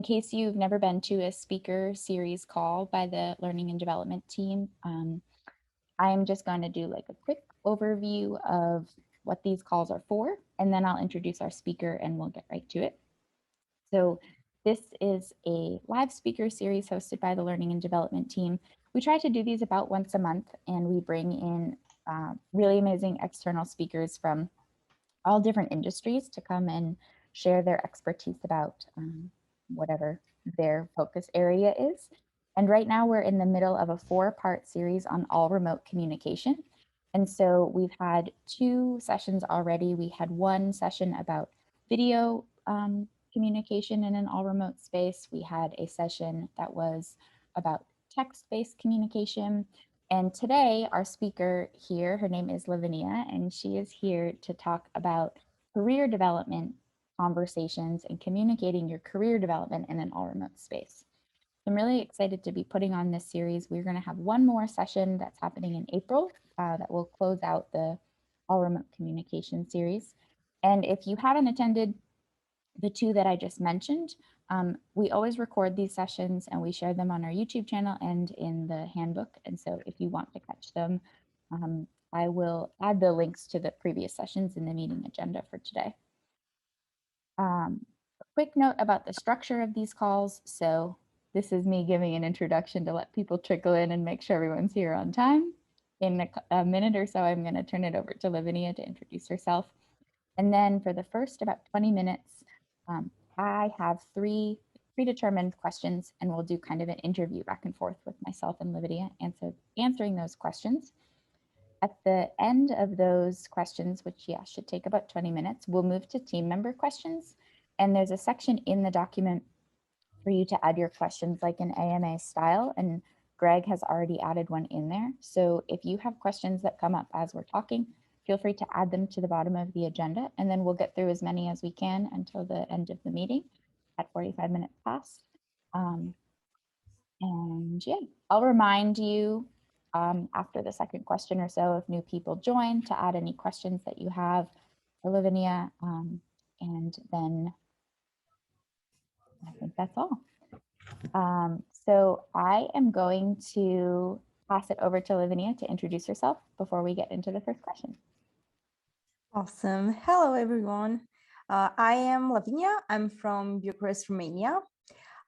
In case you've never been to a speaker series call by the Learning and Development team, I'm just going to do like a quick overview of what these calls are for, and then I'll introduce our speaker and we'll get right to it. So this is a live speaker series hosted by the Learning and Development team. We try to do these about once a month, and we bring in really amazing external speakers from all different industries to come and share their expertise about whatever their focus area is. And right now we're in the middle of a 4-part series on all remote communication. And so we've had 2 sessions already. We had one session about video communication in an all remote space. We had a session that was about text-based communication. And today, our speaker here, her name is Lavinia, and she is here to talk about career development conversations and communicating your career development in an all remote space. I'm really excited to be putting on this series. We're going to have one more session that's happening in April that will close out the all remote communication series. And if you haven't attended the 2 that I just mentioned, we always record these sessions and we share them on our YouTube channel and in the handbook. And so if you want to catch them, I will add the links to the previous sessions in the meeting agenda for today. A quick note about the structure of these calls. So this is me giving an introduction to let people trickle in and make sure everyone's here on time. In a minute or so, I'm going to turn it over to Lavinia to introduce herself. And then for the first about 20 minutes, I have 3 predetermined questions, and we'll do kind of an interview back and forth with myself and Lavinia answering those questions. At the end of those questions, which should take about 20 minutes, we'll move to team member questions. And there's a section in the document for you to add your questions like an AMA style. And Greg has already added one in there. So if you have questions that come up as we're talking, feel free to add them to the bottom of the agenda, and then we'll get through as many as we can until the end of the meeting at 45 minutes past. And I'll remind you after the second question or so, if new people join, to add any questions that you have for Lavinia. And then I think that's all. So I am going to pass it over to Lavinia to introduce herself before we get into the first question. Awesome. Hello, everyone. I am Lavinia. I'm from Bucharest, Romania.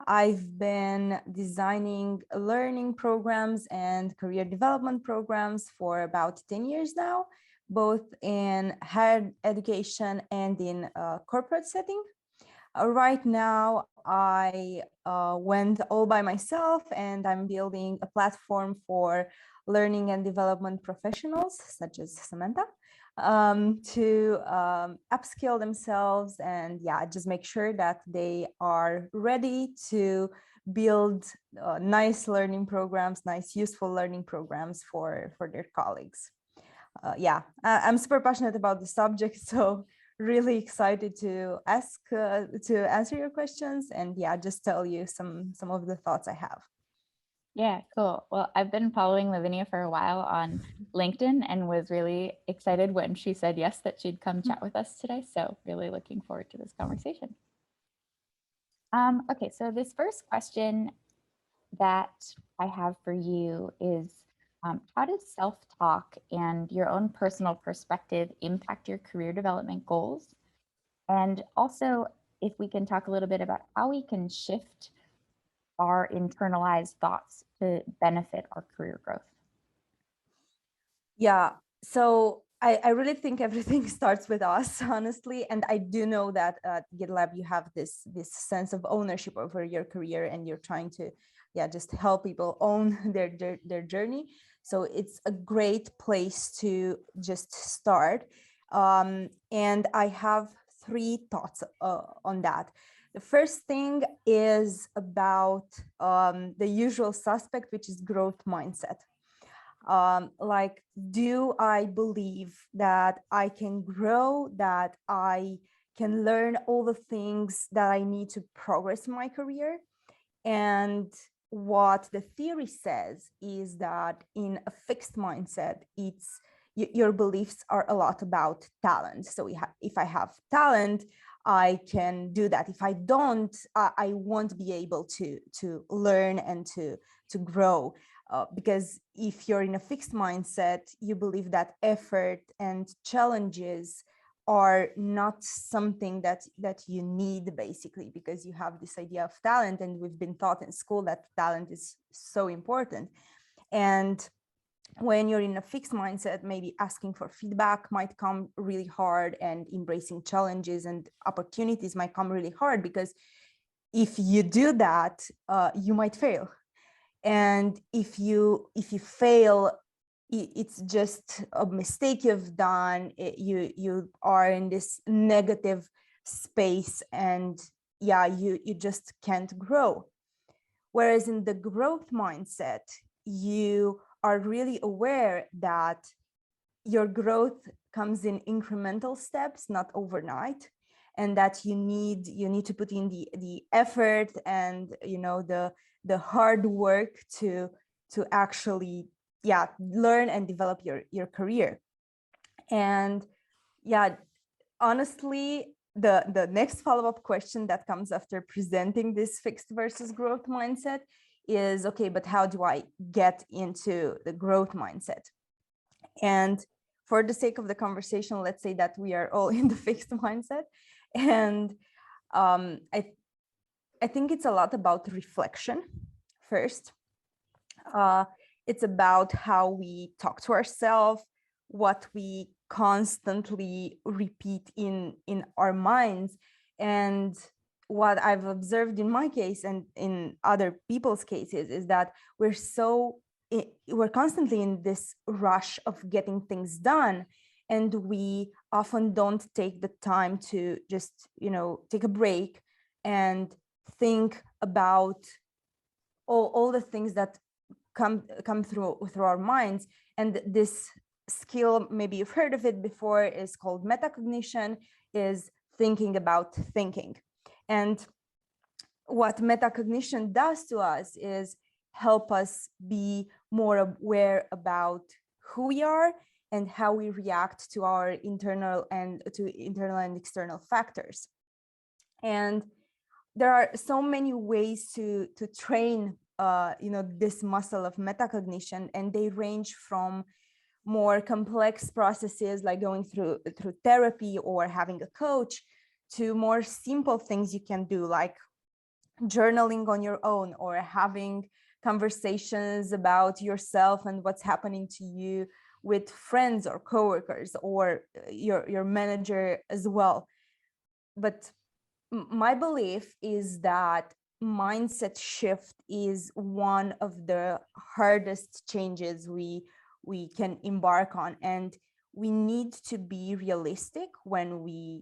I've been designing learning programs and career development programs for about 10 years now, both in higher education and in a corporate setting. Right now, I went all by myself, and I'm building a platform for learning and development professionals, such as Samantha, to upskill themselves and just make sure that they are ready to build nice learning programs, nice useful learning programs for their colleagues. I'm super passionate about the subject, so really excited to answer your questions and just tell you some of the thoughts I have. Yeah, cool. Well, I've been following Lavinia for a while on LinkedIn and was really excited when she said yes, that she'd come chat with us today. So really looking forward to this conversation. Okay, so this first question that I have for you is, how does self-talk and your own personal perspective impact your career development goals? And also, if we can talk a little bit about how we can shift our internalized thoughts to benefit our career growth. Yeah, so I really think everything starts with us, honestly. And I do know that at GitLab, you have this sense of ownership over your career, and you're trying to just help people own their journey. So it's a great place to just start. And I have 3 thoughts on that. The first thing is about the usual suspect, which is growth mindset. Do I believe that I can grow, that I can learn all the things that I need to progress in my career? And what the theory says is that in a fixed mindset, your beliefs are a lot about talent. So if I have talent, I can do that. If I don't, I won't be able to learn and to grow. Because if you're in a fixed mindset, you believe that effort and challenges are not something that you need, basically, because you have this idea of talent, and we've been taught in school that talent is so important. And when you're in a fixed mindset, maybe asking for feedback might come really hard, and embracing challenges and opportunities might come really hard, because if you do that, you might fail. And if you fail, it's just a mistake you've done. You are in this negative space, and yeah, you just can't grow. Whereas in the growth mindset, you are really aware that your growth comes in incremental steps, not overnight, and that you need to put in the effort and the hard work to actually learn and develop your career. And yeah, honestly, the next follow-up question that comes after presenting this fixed versus growth mindset is, okay, but how do I get into the growth mindset? And for the sake of the conversation, let's say that we are all in the fixed mindset. And I think it's a lot about reflection first. It's about how we talk to ourselves, what we constantly repeat in our minds. And what I've observed in my case and in other people's cases is that we're constantly in this rush of getting things done, and we often don't take the time to just take a break and think about all the things that come through our minds. And this skill, maybe you've heard of it before, is called metacognition, is thinking about thinking. And what metacognition does to us is help us be more aware about who we are and how we react to our internal and external factors. And there are so many ways to train this muscle of metacognition, and they range from more complex processes like going through therapy or having a coach, to more simple things you can do, like journaling on your own, or having conversations about yourself and what's happening to you with friends or coworkers or your manager as well. But my belief is that mindset shift is one of the hardest changes we can embark on, and we need to be realistic when we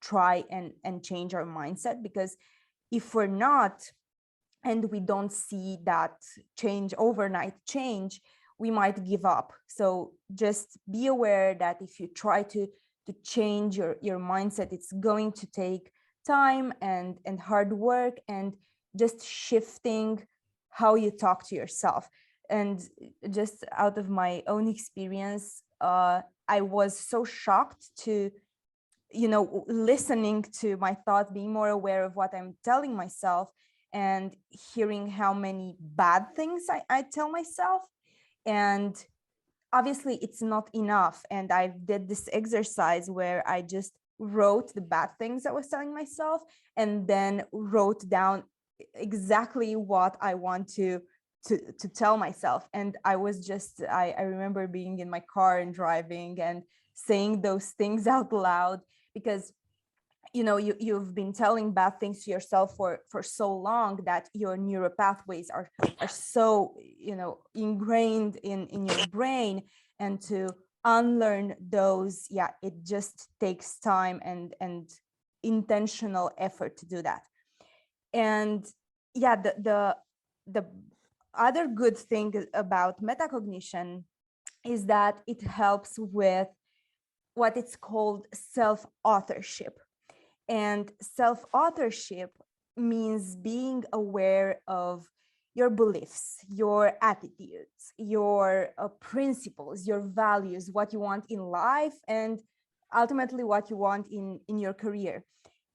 try and change our mindset, because if we're not, and we don't see that overnight change, we might give up. So just be aware that if you try to change your mindset, it's going to take time and hard work, and just shifting how you talk to yourself. And just out of my own experience, I was so shocked to listening to my thoughts, being more aware of what I'm telling myself, and hearing how many bad things I tell myself. And obviously it's not enough. And I did this exercise where I just wrote the bad things I was telling myself, and then wrote down exactly what I want to tell myself. And I was just, I remember being in my car and driving and saying those things out loud, because you've been telling bad things to yourself for so long that your neural pathways are so ingrained in your brain, and to unlearn those, it just takes time and intentional effort to do that. And the other good thing about metacognition is that it helps with what it's called self-authorship. And self-authorship means being aware of your beliefs, your attitudes, your principles, your values, what you want in life, and ultimately what you want in your career.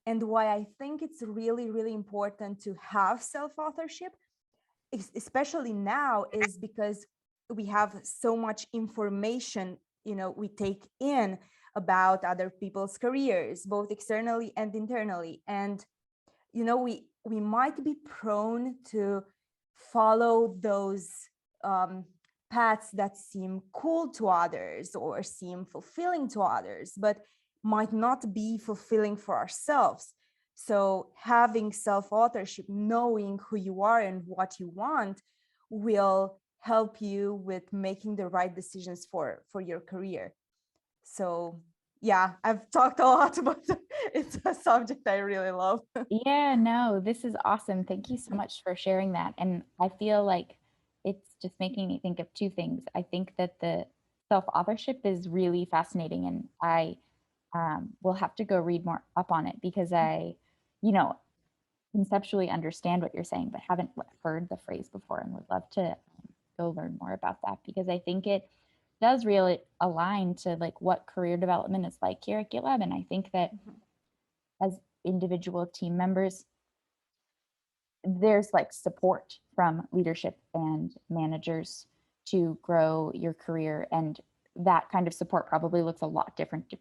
And why I think it's really, really important to have self-authorship, especially now, is because we have so much information, we take in about other people's careers, both externally and internally. And, we might be prone to follow those paths that seem cool to others or seem fulfilling to others, but might not be fulfilling for ourselves. So having self-authorship, knowing who you are and what you want, will help you with making the right decisions for your career. So yeah, I've talked a lot, but it's a subject I really love. Yeah, no, this is awesome. Thank you so much for sharing that. And I feel like it's just making me think of two things. I think that the self authorship is really fascinating, and I will have to go read more up on it because I, you know, conceptually understand what you're saying, but haven't heard the phrase before and would love to go learn more about that because I think it does really align to like what career development is like here at GitLab. And I think that as individual team members, there's like support from leadership and managers to grow your career. And that kind of support probably looks a lot different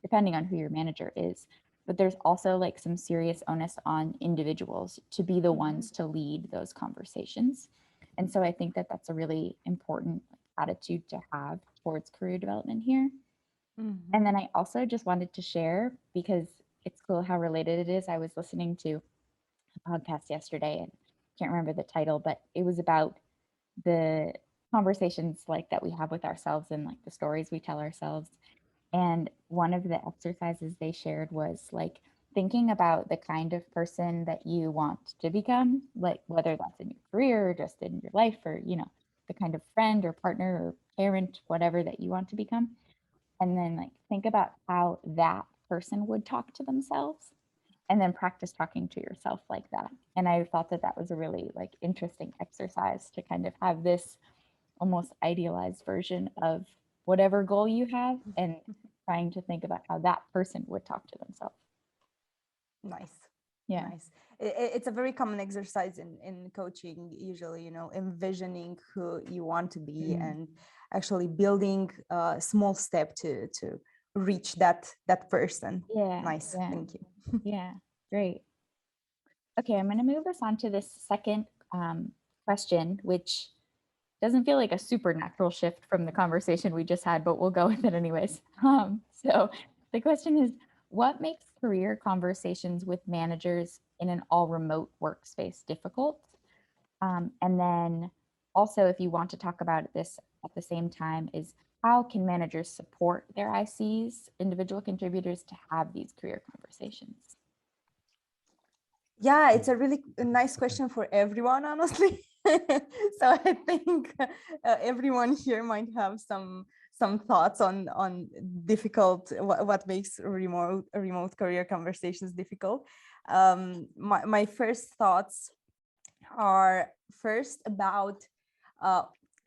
depending on who your manager is. But there's also like some serious onus on individuals to be the ones to lead those conversations. And so I think that that's a really important attitude to have towards career development here. And then I also just wanted to share because it's cool how related it is. I was listening to a podcast yesterday and can't remember the title, but it was about the conversations like that we have with ourselves and like the stories we tell ourselves. And one of the exercises they shared was like thinking about the kind of person that you want to become, like whether that's in your career or just in your life or, the kind of friend or partner or parent, whatever that you want to become. And then like think about how that person would talk to themselves and then practice talking to yourself like that. And I thought that that was a really like interesting exercise to kind of have this almost idealized version of whatever goal you have and trying to think about how that person would talk to themselves. Nice. Yeah. Nice. It's a very common exercise in coaching, usually, envisioning who you want to be and actually building a small step to reach that person. Yeah. Nice. Yeah. Thank you. Yeah. Great. Okay, I'm going to move us on to this second question, which doesn't feel like a supernatural shift from the conversation we just had, but we'll go with it anyways. So the question is, what makes career conversations with managers in an all remote workspace difficult? And then also, if you want to talk about this at the same time, is how can managers support their ICs, individual contributors, to have these career conversations? Yeah, it's a really nice question for everyone, honestly. So I think everyone here might have some thoughts on difficult, what makes remote career conversations difficult. My first thoughts are first about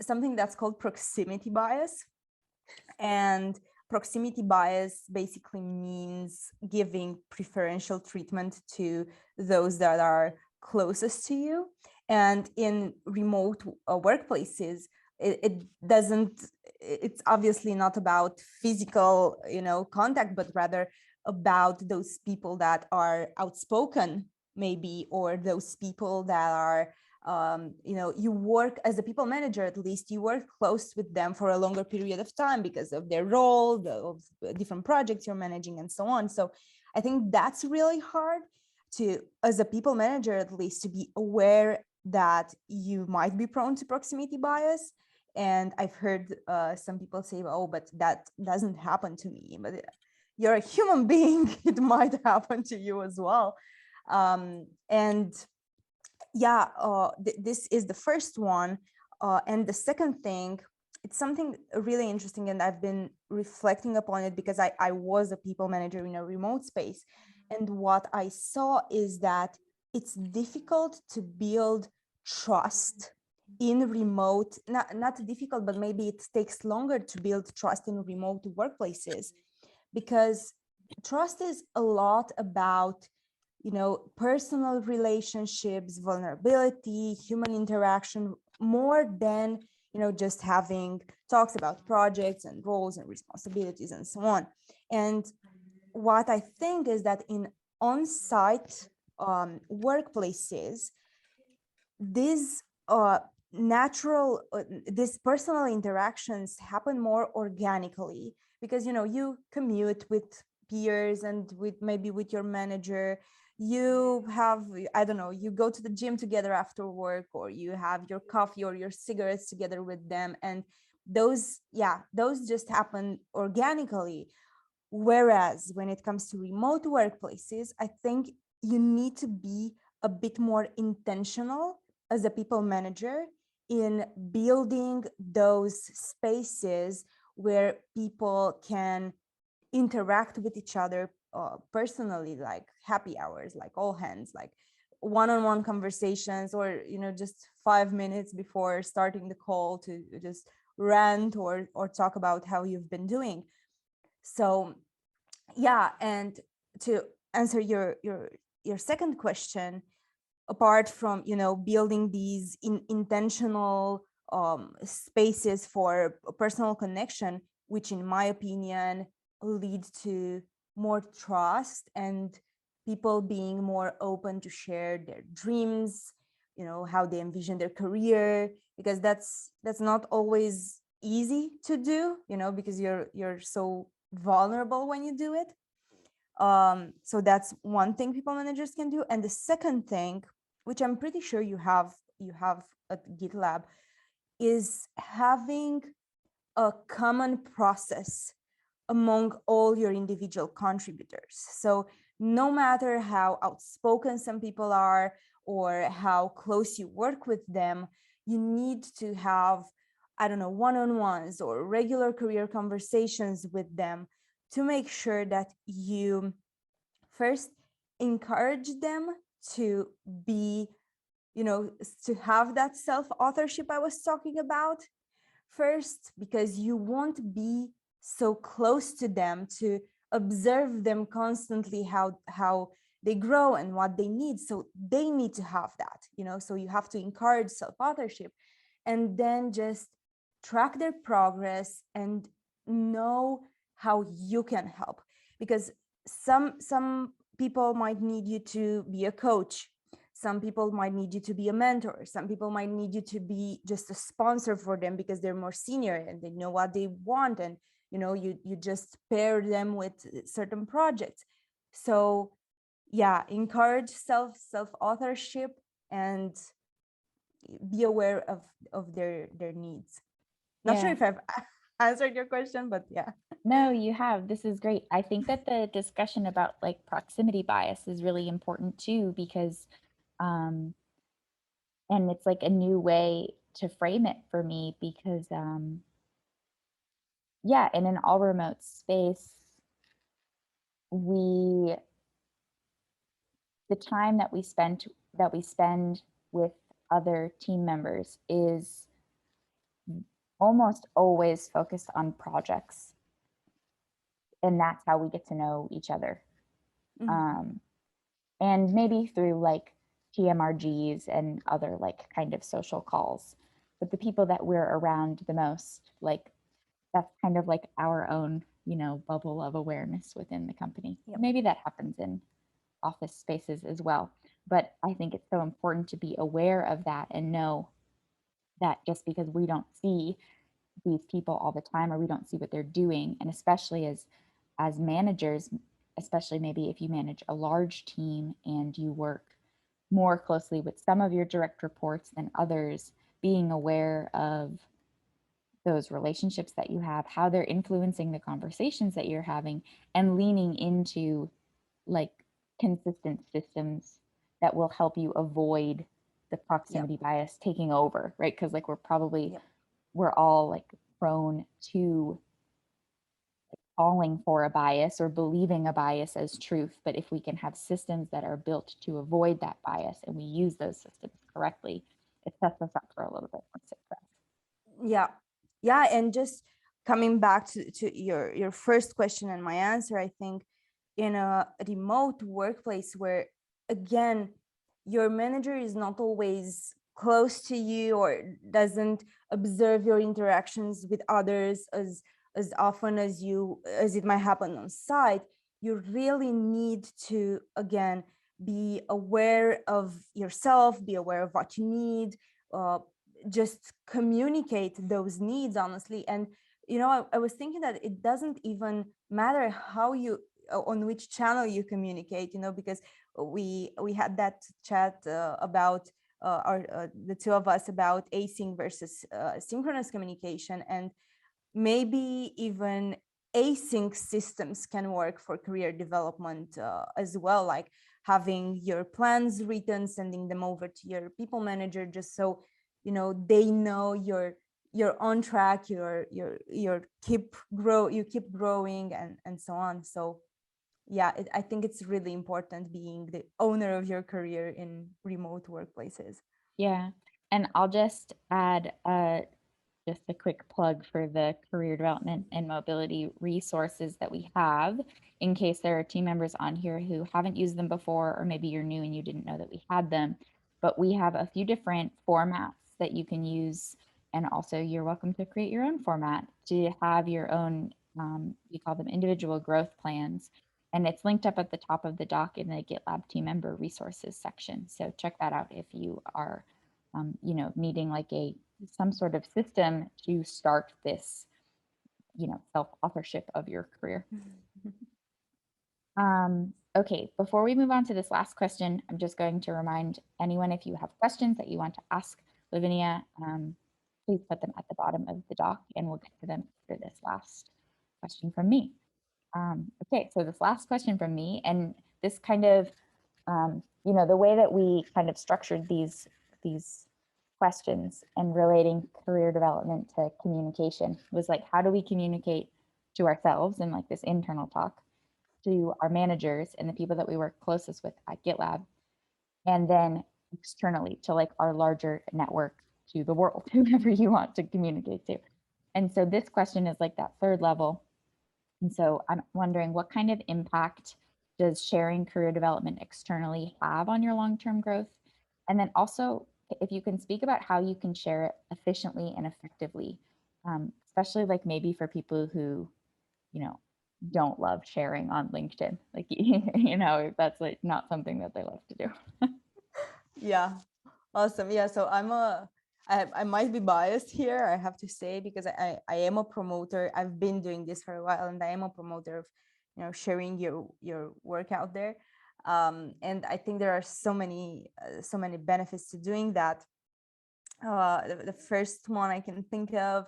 something that's called proximity bias. And proximity bias basically means giving preferential treatment to those that are closest to you. And in remote workplaces, it doesn't, it's obviously not about physical, contact, but rather about those people that are outspoken, maybe, or those people that are you work as a people manager, at least you work close with them for a longer period of time because of their role, of different projects you're managing and so on. So I think that's really hard to, as a people manager, at least, to be aware that you might be prone to proximity bias. And I've heard some people say, oh, but that doesn't happen to me. But you're a human being, it might happen to you as well. And yeah, this is the first one. And the second thing, it's something really interesting, and I've been reflecting upon it because I was a people manager in a remote space. And what I saw is that it's difficult to build trust in remote, not difficult, but maybe it takes longer to build trust in remote workplaces, because trust is a lot about personal relationships, vulnerability, human interaction, more than, just having talks about projects and roles and responsibilities and so on. And what I think is that in on-site workplaces, these these personal interactions happen more organically, because you commute with peers and maybe with your manager. You have, I don't know, you go to the gym together after work, or you have your coffee or your cigarettes together with them, and those just happen organically. Whereas when it comes to remote workplaces, I think you need to be a bit more intentional as a people manager in building those spaces where people can interact with each other personally, like happy hours, like all hands, like one-on-one conversations, or just 5 minutes before starting the call to just rant or talk about how you've been doing. So and to answer your second question, apart from building these intentional spaces for personal connection, which in my opinion lead to more trust and people being more open to share their dreams, how they envision their career, because that's not always easy to do, because you're so vulnerable when you do it. So that's one thing people managers can do. And the second thing, which I'm pretty sure you have at GitLab, is having a common process among all your individual contributors. So no matter how outspoken some people are or how close you work with them, you need to have, I don't know, one-on-ones or regular career conversations with them to make sure that you first encourage them to be, to have that self-authorship I was talking about first, because you won't be so close to them to observe them constantly, how they grow and what they need. So they need to have that, so you have to encourage self-authorship, and then just track their progress and know how you can help, because some people might need you to be a coach, some people might need you to be a mentor, some people might need you to be just a sponsor for them because they're more senior and they know what they want, and you just pair them with certain projects. So encourage self-authorship and be aware of their needs. Not sure Yeah. if I've answered your question, but yeah. No, you have. This is great. I think that the discussion about like proximity bias is really important too, because, um, and it's like a new way to frame it for me because, yeah, in an all remote space, we, the time that we spend with other team members is almost always focused on projects. And that's how we get to know each other. Um, and maybe through like TMRGs and other like kind of social calls. But the people that we're around the most, like that's kind of like our own, bubble of awareness within the company. Yep. Maybe that happens in office spaces as well. But I think it's so important to be aware of that and know that just because we don't see these people all the time or we don't see what they're doing, and especially as managers, especially maybe if you manage a large team and you work more closely with some of your direct reports than others, being aware of those relationships that you have, how they're influencing the conversations that you're having, and leaning into like consistent systems that will help you avoid the proximity bias taking over, right? Because like we're all like prone to falling for a bias or believing a bias as truth. But if we can have systems that are built to avoid that bias and we use those systems correctly, it sets us up for a little bit more success. And just coming back to your first question and my answer, I think in a remote workplace where again, your manager is not always close to you or doesn't observe your interactions with others as often as it might happen on site. You really need to, again, be aware of yourself, be aware of what you need, uh, just communicate those needs honestly. And I was thinking that it doesn't even matter how you on which channel you communicate, because we had that chat about the two of us about async versus synchronous communication, and maybe even async systems can work for career development as well, like having your plans written, sending them over to your people manager, just so they know you're on track, you keep growing, and so on. So yeah, I think it's really important being the owner of your career in remote workplaces. Yeah. And I'll just add just a quick plug for the career development and mobility resources that we have in case there are team members on here who haven't used them before, or maybe you're new and you didn't know that we had them. But we have a few different formats that you can use. And also, you're welcome to create your own format to have your own, we call them individual growth plans. And it's linked up at the top of the doc in the GitLab team member resources section. So check that out if you are, needing like some sort of system to start this, self-authorship of your career. Okay, before we move on to this last question, I'm just going to remind anyone, if you have questions that you want to ask Lavinia, please put them at the bottom of the doc and we'll get to them for this last question from me. Okay, so this last question from me, and this kind of, the way that we kind of structured these questions and relating career development to communication was like, how do we communicate to ourselves and like this internal talk, to our managers and the people that we work closest with at GitLab, and then externally to like our larger network, to the world, whoever you want to communicate to. And so this question is like that third level. And so I'm wondering, what kind of impact does sharing career development externally have on your long-term growth? And then also, if you can speak about how you can share it efficiently and effectively, especially like maybe for people who, don't love sharing on LinkedIn, like, that's like not something that they love to do. Yeah, awesome. Yeah, so I might be biased here, I have to say, because I am a promoter. I've been doing this for a while, and I am a promoter of sharing your work out there. And I think there are so many benefits to doing that. The first one I can think of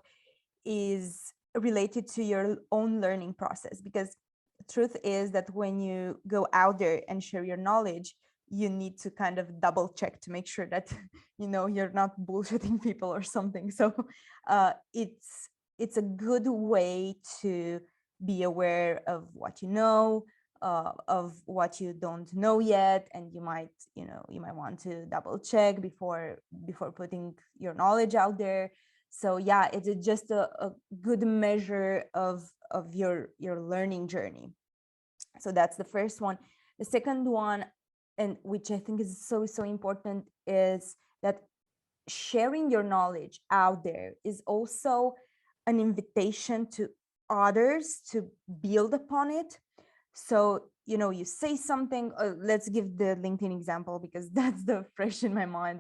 is related to your own learning process, because the truth is that when you go out there and share your knowledge, you need to kind of double check to make sure that you're not bullshitting people or something. So it's a good way to be aware of what you know, of what you don't know yet, and you might want to double check before putting your knowledge out there. So yeah, it's just a good measure of your learning journey. So that's the first one. The second one, and which I think is so important, is that sharing your knowledge out there is also an invitation to others to build upon it. So you say something, let's give the LinkedIn example, because that's the one fresh in my mind.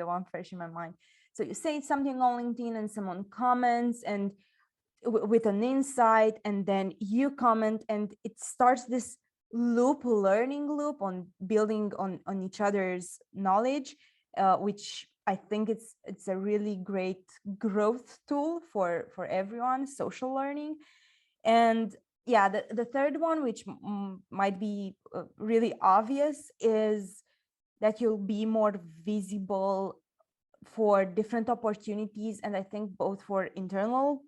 So you say something on LinkedIn and someone comments and with an insight, and then you comment, and it starts this learning loop on building on each other's knowledge, which I think it's a really great growth tool for everyone, social learning. And yeah, the third one, which might be really obvious, is that you'll be more visible for different opportunities, and I think both for internal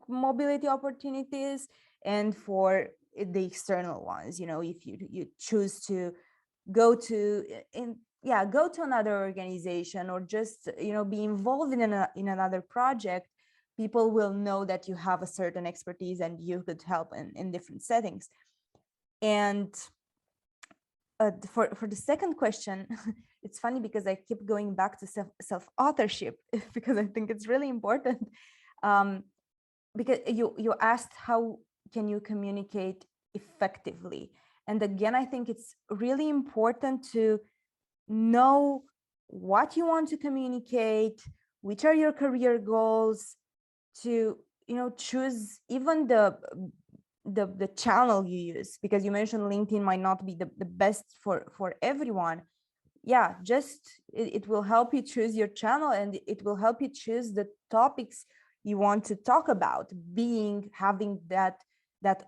mobility opportunities and for the external ones. If you choose to go to go to another organization, or just be involved in another project, people will know that you have a certain expertise and you could help in different settings. And for the second question, it's funny because I keep going back to self-authorship because I think it's really important. Um, because you asked how can you communicate effectively, and again, I think it's really important to know what you want to communicate, which are your career goals, to choose even the channel you use, because you mentioned LinkedIn might not be the best for everyone. Yeah, just it will help you choose your channel, and it will help you choose the topics you want to talk about, having that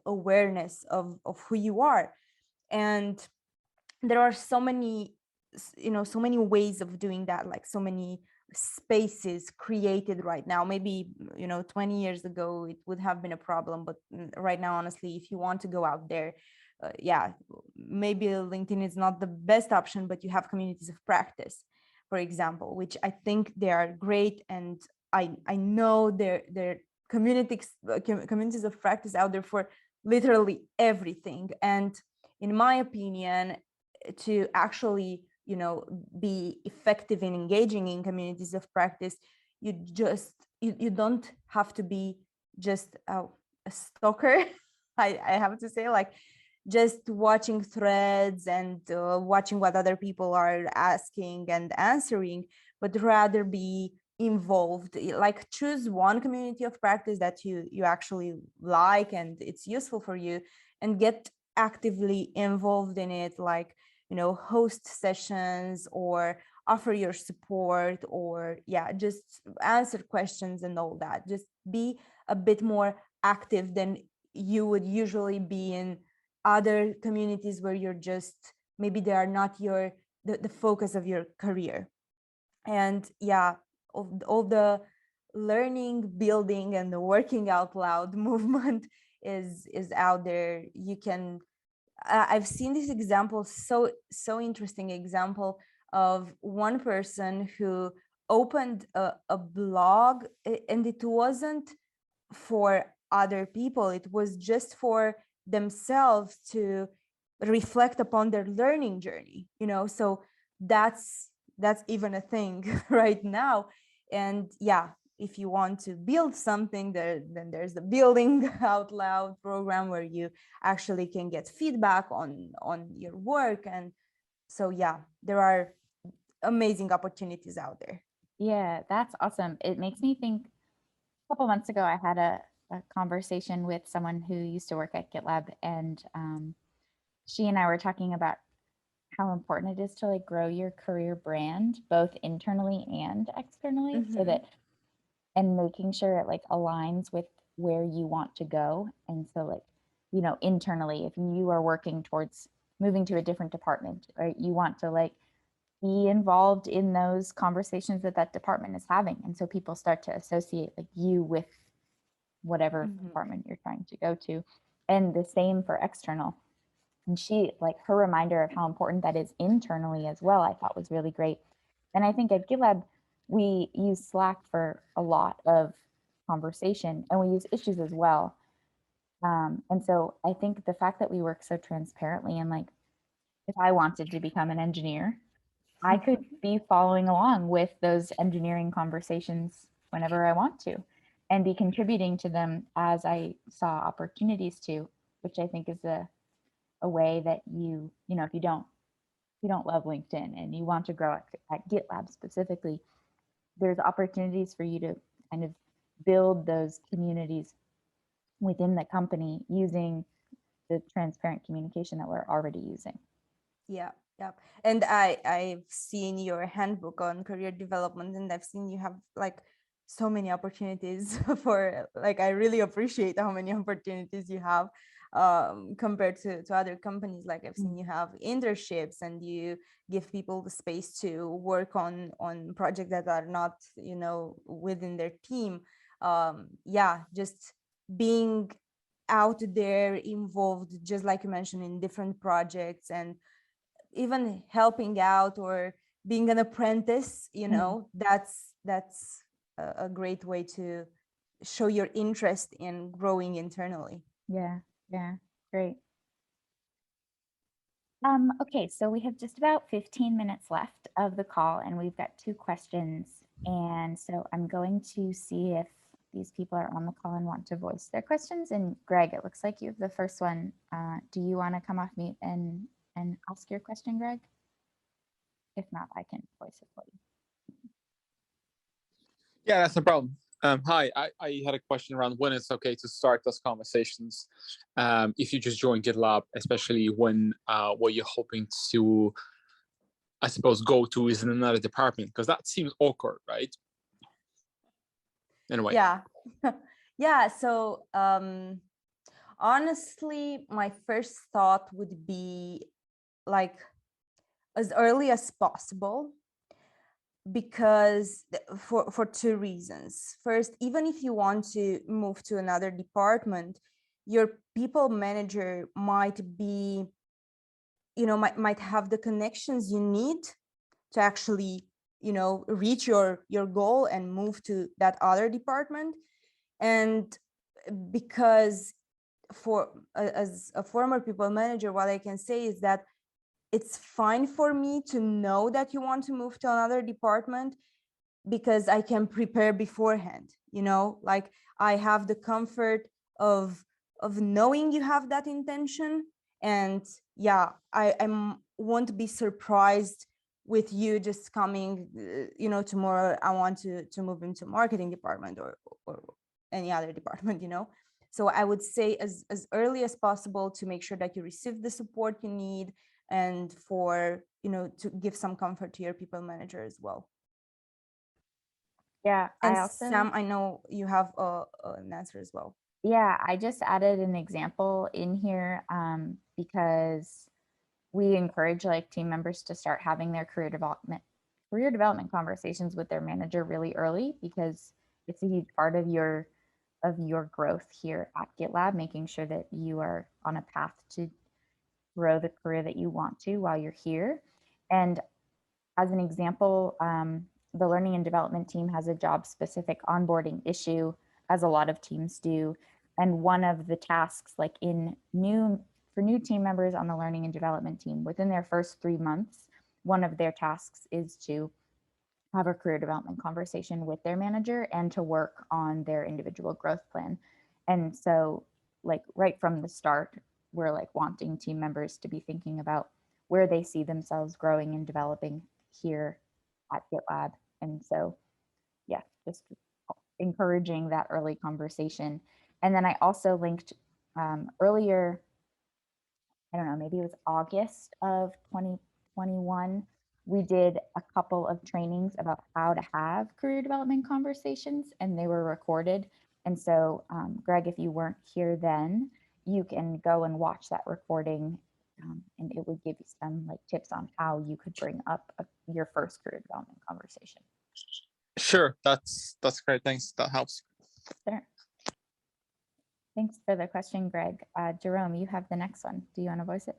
awareness of who you are. And there are so many so many ways of doing that, like so many spaces created right now. Maybe 20 years ago it would have been a problem, but right now, honestly, if you want to go out there, yeah, maybe LinkedIn is not the best option, but you have communities of practice, for example, which I think they are great. And I know there communities of practice out there for literally everything. And in my opinion, to actually be effective in engaging in communities of practice, you don't have to be just a stalker. I have to say, like, just watching threads and watching what other people are asking and answering, but rather be involved. Like, choose one community of practice that you actually like and it's useful for you, and get actively involved in it, like host sessions or offer your support, or yeah, just answer questions and all that. Just be a bit more active than you would usually be in other communities where you're just, maybe they are not the focus of your career. And yeah, all the learning, building, and the working out loud movement is out there. You can I've seen this example, so interesting example of one person who opened a blog, and it wasn't for other people, it was just for themselves to reflect upon their learning journey, so that's even a thing right now. And yeah, if you want to build something there, then there's the building out loud program where you actually can get feedback on your work. And so yeah, there are amazing opportunities out there. Yeah, that's awesome. It makes me think a couple months ago, I had a conversation with someone who used to work at GitLab, and she and I were talking about how important it is to like grow your career brand both internally and externally, so Mm-hmm. that and making sure it like aligns with where you want to go. And so like, internally, if you are working towards moving to a different department, right, you want to like be involved in those conversations that that department is having. And so people start to associate like you with whatever Mm-hmm. department you're trying to go to. And the same for external. And she, like, her reminder of how important that is internally as well, I thought was really great. And I think at GitLab, we use Slack for a lot of conversation, and we use issues as well. And so I think the fact that we work so transparently, and like, if I wanted to become an engineer, I could be following along with those engineering conversations whenever I want to, and be contributing to them as I saw opportunities to, which I think is a way that if you don't love LinkedIn and you want to grow at GitLab specifically, there's opportunities for you to kind of build those communities within the company using the transparent communication that we're already using. Yeah, yeah. And I've seen your handbook on career development, and I've seen you have like so many opportunities for, like, I really appreciate how many opportunities you have compared to other companies. Like, I've seen you have internships, and you give people the space to work on projects that are not, within their team. Yeah, just being out there involved, just like you mentioned, in different projects, and even helping out or being an apprentice, that's a great way to show your interest in growing internally. Yeah, yeah, great. Okay, so we have just about 15 minutes left of the call, and we've got 2 questions. And so I'm going to see if these people are on the call and want to voice their questions. And Greg, it looks like you have the first one. Do you want to come off mute and ask your question, Greg? If not, I can voice it for you. Yeah, that's no problem. Hi, I had a question around when it's okay to start those conversations. If you just join GitLab, especially when what you're hoping to, I suppose, go to is in another department, because that seems awkward, right? Anyway. Yeah. Yeah. So honestly, my first thought would be like as early as possible, because for 2 reasons. First, even if you want to move to another department, your people manager might be, might have the connections you need to actually, reach your goal and move to that other department. And because as a former people manager, what I can say is that it's fine for me to know that you want to move to another department, because I can prepare beforehand, like I have the comfort of knowing you have that intention. And yeah, I won't be surprised with you just coming, tomorrow I want to move into marketing department or any other department, So I would say as early as possible to make sure that you receive the support you need, and for, to give some comfort to your people manager as well. Yeah, And I also, Sam, I know you have an answer as well. yeah, I just added an example in here because we encourage like team members to start having their career development conversations with their manager really early, because it's a huge part of your growth here at GitLab, making sure that you are on a path to grow the career that you want to while you're here. And as an example, the learning and development team has a job specific onboarding issue, as a lot of teams do. And one of the tasks, like for new team members on the learning and development team, within their first 3 months, one of their tasks is to have a career development conversation with their manager and to work on their individual growth plan. And so, like, right from the start, we're like wanting team members to be thinking about where they see themselves growing and developing here at GitLab. And so, yeah, just encouraging that early conversation. And then I also linked earlier, I don't know, maybe it was August of 2021, we did a couple of trainings about how to have career development conversations, and they were recorded. And so, Greg, if you weren't here then, you can go and watch that recording, and it would give you some like tips on how you could bring up your first career development conversation. Sure, that's great. Thanks. That helps. Sure. Thanks for the question, Greg. Jerome, you have the next one. Do you want to voice it?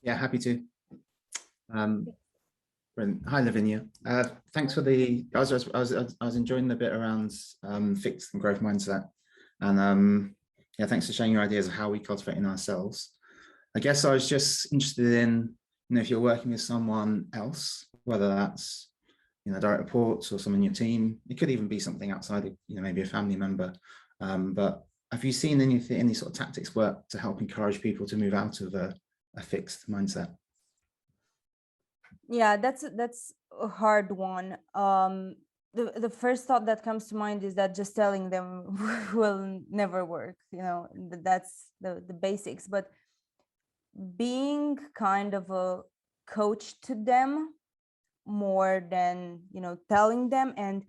Yeah, happy to. Hi, Lavinia. Thanks for the. I was enjoying the bit around fixed and growth mindset, and yeah, thanks for sharing your ideas of how we cultivate in ourselves. I guess I was just interested in, if you're working with someone else, whether that's direct reports or someone in your team. It could even be something outside of maybe a family member. But have you seen any sort of tactics work to help encourage people to move out of a fixed mindset? Yeah, that's a hard one. The first thought that comes to mind is that just telling them will never work. That's the basics. But being kind of a coach to them more than telling them, and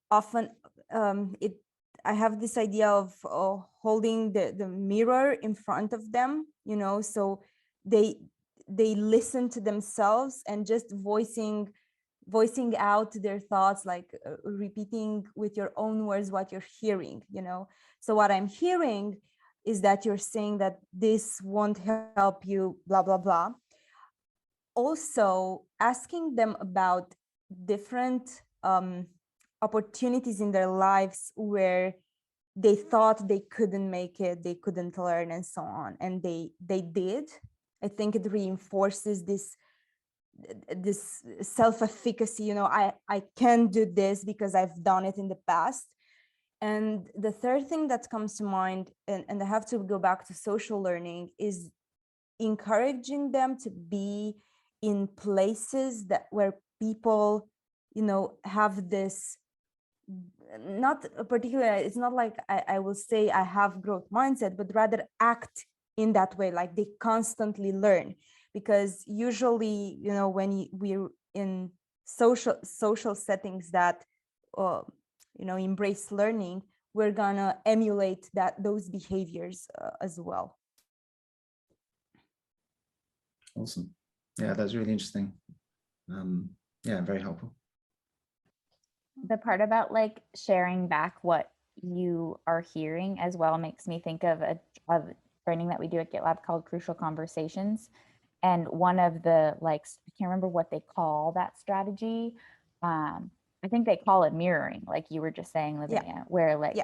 often I have this idea of holding the mirror in front of them, so they listen to themselves and just voicing out their thoughts, like repeating with your own words what you're hearing. So what I'm hearing is that you're saying that this won't help you, blah blah blah. Also asking them about different opportunities in their lives where they thought they couldn't make it, they couldn't learn, and so on, and they did. I think it reinforces this self-efficacy, you know, I can do this because I've done it in the past. And the third thing that comes to mind, and I have to go back to social learning, is encouraging them to be in places that where people, you know, have this, not a particular, it's not like I will say I have growth mindset, but rather act in that way, like they constantly learn. Because usually, you know, when we're in social settings that you know, embrace learning, we're gonna emulate those behaviors as well. Awesome. Yeah, that's really interesting. Yeah, very helpful. The part about like sharing back what you are hearing as well makes me think of a training that we do at GitLab called Crucial Conversations. And one of the, like, I can't remember what they call that strategy. I think they call it mirroring, like you were just saying, Lavinia, where like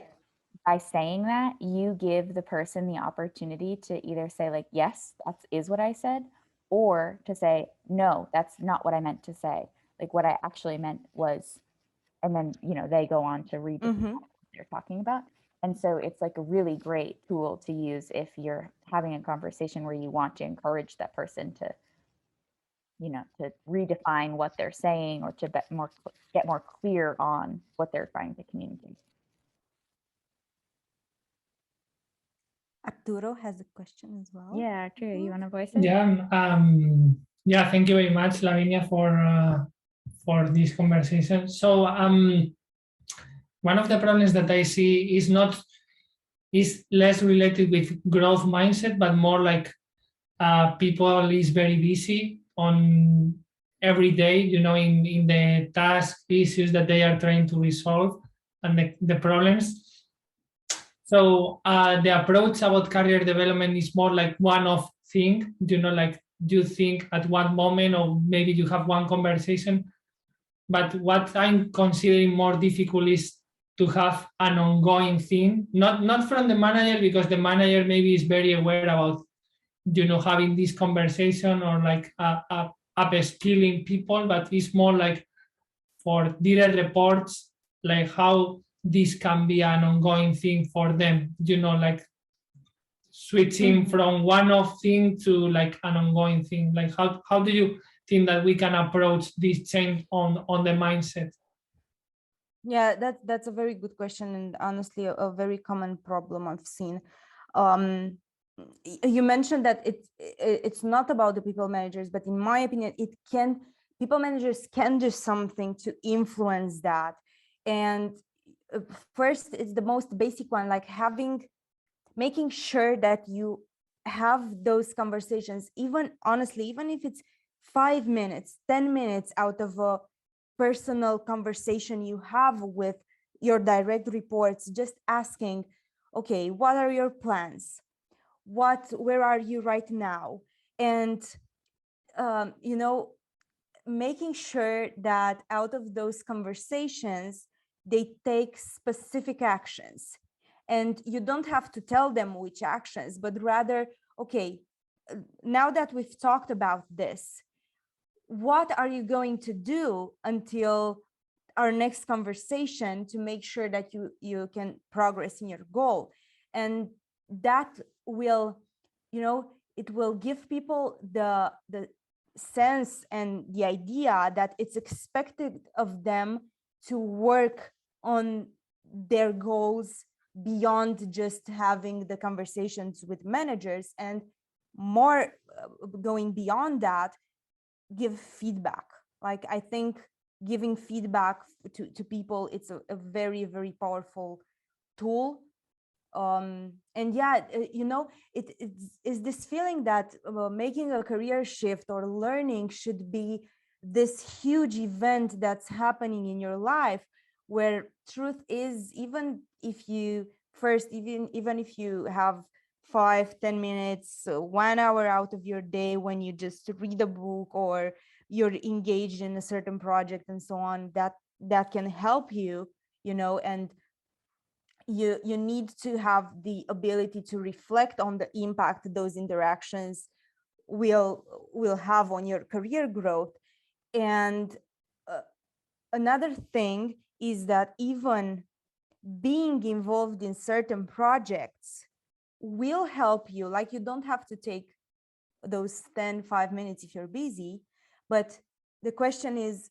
by saying that, you give the person the opportunity to either say like, yes, that is what I said, or to say, no, that's not what I meant to say. Like what I actually meant was, and then, you know, they go on to read what they're talking about. And so it's like a really great tool to use if you're having a conversation where you want to encourage that person to, you know, to redefine what they're saying, or to get more clear on what they're trying to communicate. Arturo has a question as well. Yeah, Arturo, you want to voice it? Yeah, thank you very much, Lavinia, for this conversation. So one of the problems that I see is less related with growth mindset, but more like people is very busy on every day, you know, in the task issues that they are trying to resolve and the problems. So the approach about career development is more like one-off thing, you know, like you think at one moment, or maybe you have one conversation. But what I'm considering more difficult is to have an ongoing thing, not from the manager, because the manager maybe is very aware about, you know, having this conversation or like upskilling people, but it's more like for direct reports, like how this can be an ongoing thing for them, you know, like switching from one-off thing to like an ongoing thing. Like how do you think that we can approach this change on the mindset? Yeah, that's a very good question, and honestly a very common problem I've seen. You mentioned that it's not about the people managers, but in my opinion, people managers can do something to influence that. And first, it's the most basic one, like making sure that you have those conversations, even honestly, even if it's 5 minutes, 10 minutes out of a personal conversation you have with your direct reports, just asking, okay, what are your plans? Where are you right now? And you know, making sure that out of those conversations they take specific actions. And you don't have to tell them which actions, but rather, okay, now that we've talked about this, what are you going to do until our next conversation to make sure that you can progress in your goal? And that will, you know, it will give people the sense and the idea that it's expected of them to work on their goals beyond just having the conversations with managers, and more going beyond that, give feedback. Like, I think giving feedback to people, it's a very, very powerful tool. And yeah, you know, it's this feeling that making a career shift or learning should be this huge event that's happening in your life, where truth is, even if you even if you have 5-10 minutes, 1 hour out of your day when you just read a book or you're engaged in a certain project and so on, that can help you, you know. And you need to have the ability to reflect on the impact those interactions will have on your career growth. And another thing is that even being involved in certain projects will help you. Like, you don't have to take those 5 minutes if you're busy, but the question is,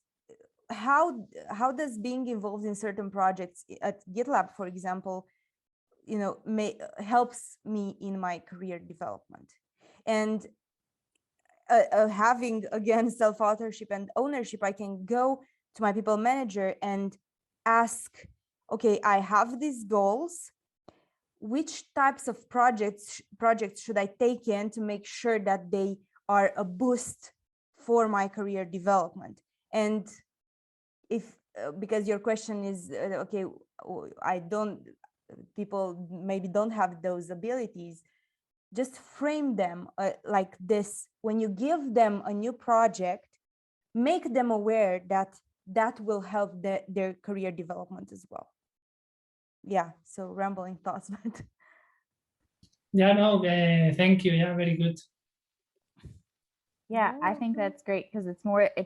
how does being involved in certain projects at GitLab, for example, helps me in my career development? And having, again, self-authorship and ownership, I can go to my people manager and ask, okay, I have these goals. Which types of projects should I take in to make sure that they are a boost for my career development? And if, because your question is, okay, people maybe don't have those abilities, just frame them like this. When you give them a new project, make them aware that that will help their career development as well. Yeah, so rambling thoughts, but Yeah, no, thank you. Yeah, very good. Yeah, I think that's great because it's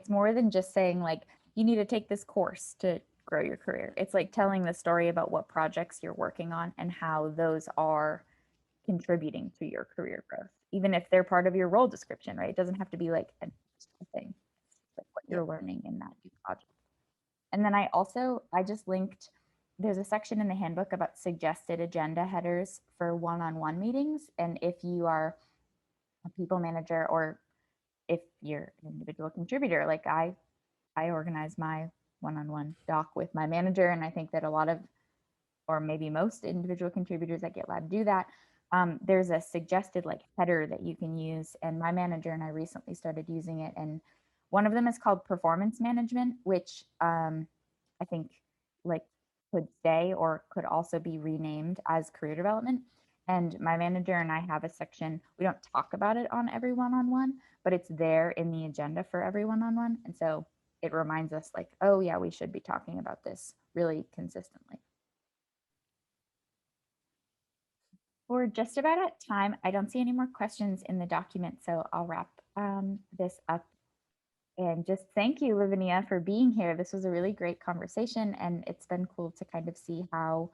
more than just saying like you need to take this course to grow your career. It's like telling the story about what projects you're working on and how those are contributing to your career growth, even if they're part of your role description, right? It doesn't have to be like a thing. It's like what you're learning in that new project. And then I just linked, there's a section in the handbook about suggested agenda headers for one-on-one meetings. And if you are a people manager, or if you're an individual contributor, like I organize my one-on-one doc with my manager, and I think that a lot of, or maybe most individual contributors at GitLab do that. There's a suggested like header that you can use, and my manager and I recently started using it, and one of them is called performance management, which I think like could stay or could also be renamed as career development. And my manager and I have a section, we don't talk about it on every one-on-one, but it's there in the agenda for every one-on-one. And so it reminds us like, oh yeah, we should be talking about this really consistently. We're just about at time. I don't see any more questions in the document, so I'll wrap this up. And just thank you, Lavinia, for being here. This was a really great conversation, and it's been cool to kind of see how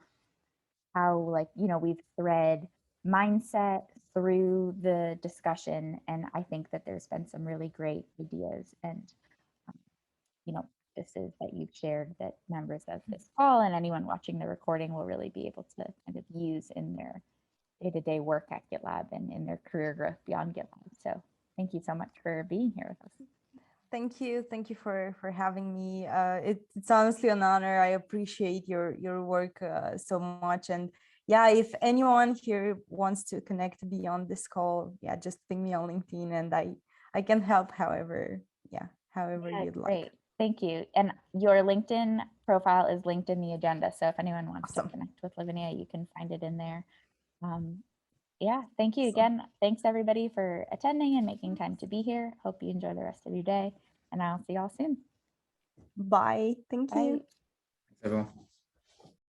like, we've thread mindset through the discussion. And I think that there's been some really great ideas and, practices that you've shared that members of this call and anyone watching the recording will really be able to kind of use in their day-to-day work at GitLab and in their career growth beyond GitLab. So thank you so much for being here with us. Thank you for having me. It's honestly an honor. I appreciate your work so much. And yeah, if anyone here wants to connect beyond this call, yeah, just ping me on LinkedIn, and I can help however you'd like. Great. Thank you. And your LinkedIn profile is linked in the agenda. So if anyone wants to connect with Lavinia, you can find it in there. Yeah, thank you again. Thanks everybody for attending and making time to be here. Hope you enjoy the rest of your day, and I'll see y'all soon. Bye. Thank you. Thanks, everyone.